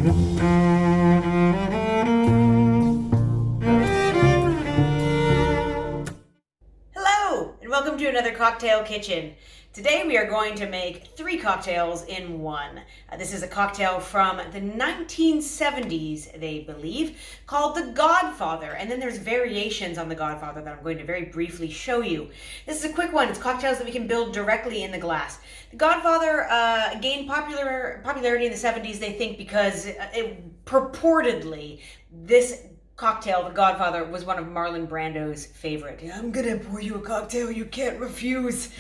Hello, and welcome to another Cocktail Kitchen. Today we are going to make 3 cocktails in one. This is a cocktail from the 1970s, they believe, called the Godfather. And then there's variations on the Godfather that I'm going to very briefly show you. This is a quick one. It's cocktails that we can build directly in the glass. The Godfather gained popularity in the 70s, they think, because purportedly this cocktail, the Godfather, was one of Marlon Brando's favorite. I'm gonna pour you a cocktail you can't refuse.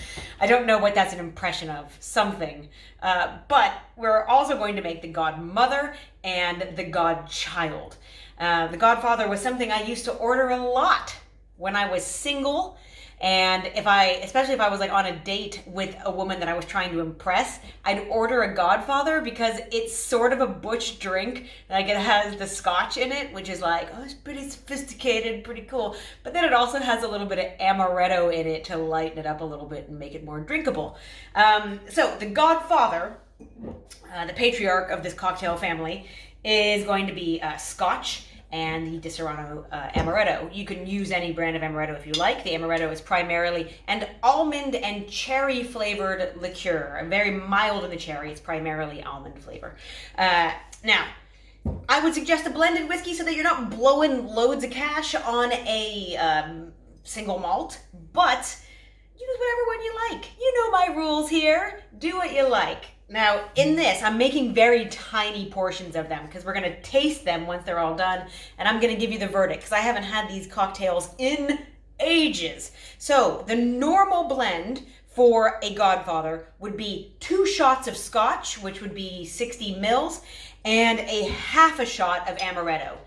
I don't know what that's an impression of, something. But we're also going to make the Godmother and the Godchild. The Godfather was something I used to order a lot when I was single. And especially if I was like on a date with a woman that I was trying to impress, I'd order a Godfather because it's sort of a butch drink. Like, it has the scotch in it, which is like, oh, it's pretty sophisticated, pretty cool. But then it also has a little bit of amaretto in it to lighten it up a little bit and make it more drinkable. So the Godfather, the patriarch of this cocktail family, is going to be scotch and the Di Serrano amaretto. You can use any brand of amaretto if you like. The amaretto is primarily an almond and cherry flavored liqueur. Very mild in the cherry. It's primarily almond flavor. Now, I would suggest a blended whiskey so that you're not blowing loads of cash on a single malt, but use whatever one you like. You know my rules here. Do what you like. Now, in this, I'm making very tiny portions of them because we're going to taste them once they're all done, and I'm going to give you the verdict because I haven't had these cocktails in ages. So, the normal blend for a Godfather would be 2 shots of scotch, which would be 60 mils, and a half a shot of amaretto.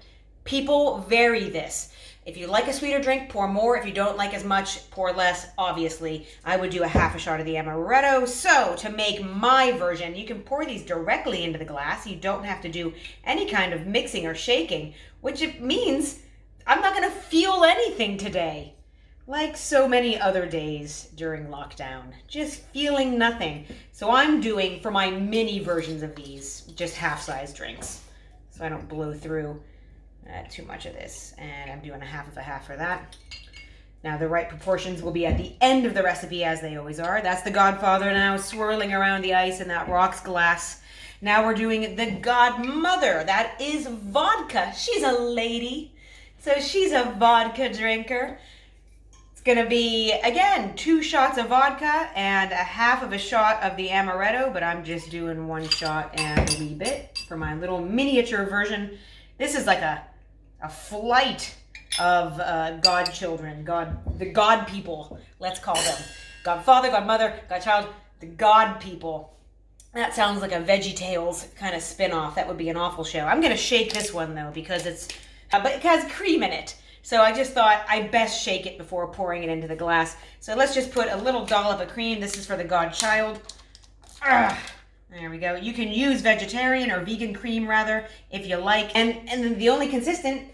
People vary this. If you like a sweeter drink, pour more. If you don't like as much, pour less. Obviously, I would do a half a shot of the amaretto. So, to make my version, you can pour these directly into the glass. You don't have to do any kind of mixing or shaking, which it means I'm not going to feel anything today. Like so many other days during lockdown, just feeling nothing. So I'm doing, for my mini versions of these, just half-size drinks, so I don't blow through too much of this. And I'm doing a half of a half for that. Now, the right proportions will be at the end of the recipe, as they always are. That's the Godfather now swirling around the ice in that rocks glass. Now we're doing the Godmother. That is vodka. She's a lady, so she's a vodka drinker. It's gonna be, again, 2 shots of vodka and a half of a shot of the amaretto, but I'm just doing 1 shot and a wee bit for my little miniature version. This is like a flight of godchildren, the God people, let's call them. Godfather, Godmother, Godchild, the God people. That sounds like a VeggieTales kind of spin-off. That would be an awful show. I'm going to shake this one, though, because but it has cream in it. So I just thought I best shake it before pouring it into the glass. So let's just put a little dollop of cream. This is for the Godchild. There we go. You can use vegetarian or vegan cream, rather, if you like. And then the only consistent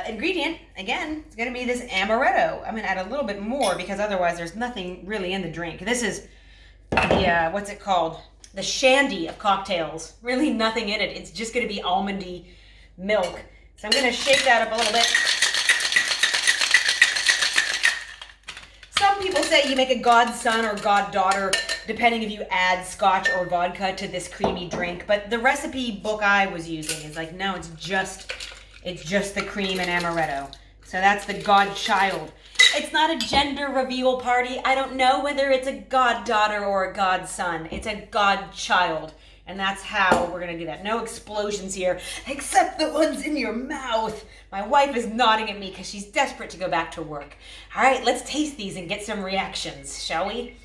ingredient, again, is going to be this amaretto. I'm going to add a little bit more because otherwise there's nothing really in the drink. This is the, what's it called? The shandy of cocktails. Really nothing in it. It's just going to be almondy milk. So I'm going to shake that up a little bit. Some people say you make a godson or goddaughter depending if you add scotch or vodka to this creamy drink. But the recipe book I was using is like, no, it's just the cream and amaretto. So that's the Godchild. It's not a gender reveal party. I don't know whether it's a goddaughter or a godson. It's a Godchild. And that's how we're going to do that. No explosions here, except the ones in your mouth. My wife is nodding at me because she's desperate to go back to work. All right, let's taste these and get some reactions, shall we?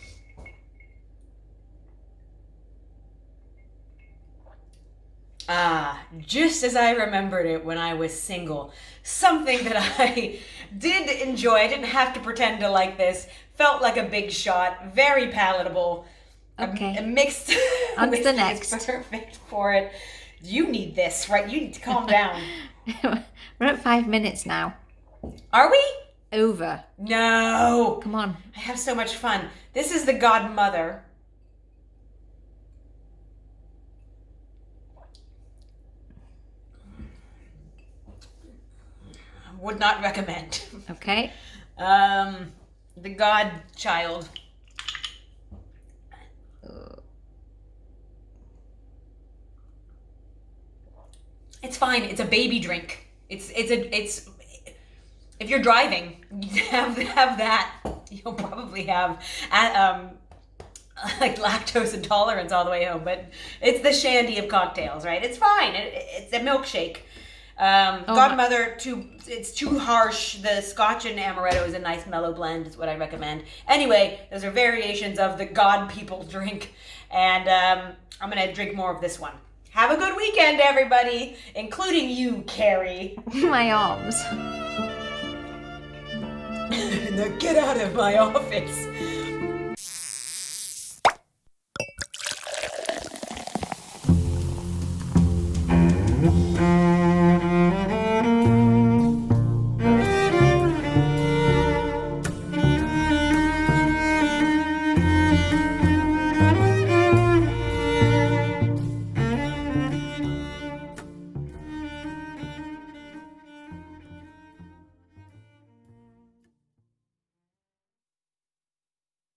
Just as I remembered it when I was single. Something that I did enjoy. I didn't have to pretend to like this. Felt like a big shot. Very palatable. Okay. A mixed On to the whiskey next. is perfect for it. You need this, right? You need to calm down. We're at 5 minutes now. Are we? Over. No. Come on. I have so much fun. This is the Godmother. would not recommend. Okay. The Godchild. It's fine. It's a baby drink. It's if you're driving, have that. You'll probably have like lactose intolerance all the way home. But it's the shandy of cocktails, right? It's fine. It's a milkshake. Godmother, it's too harsh. The Scotch and Amaretto is a nice mellow blend, is what I recommend. Anyway, those are variations of the God people drink, and I'm gonna drink more of this one. Have a good weekend, everybody, including you, Carrie. My arms. Now get out of my office.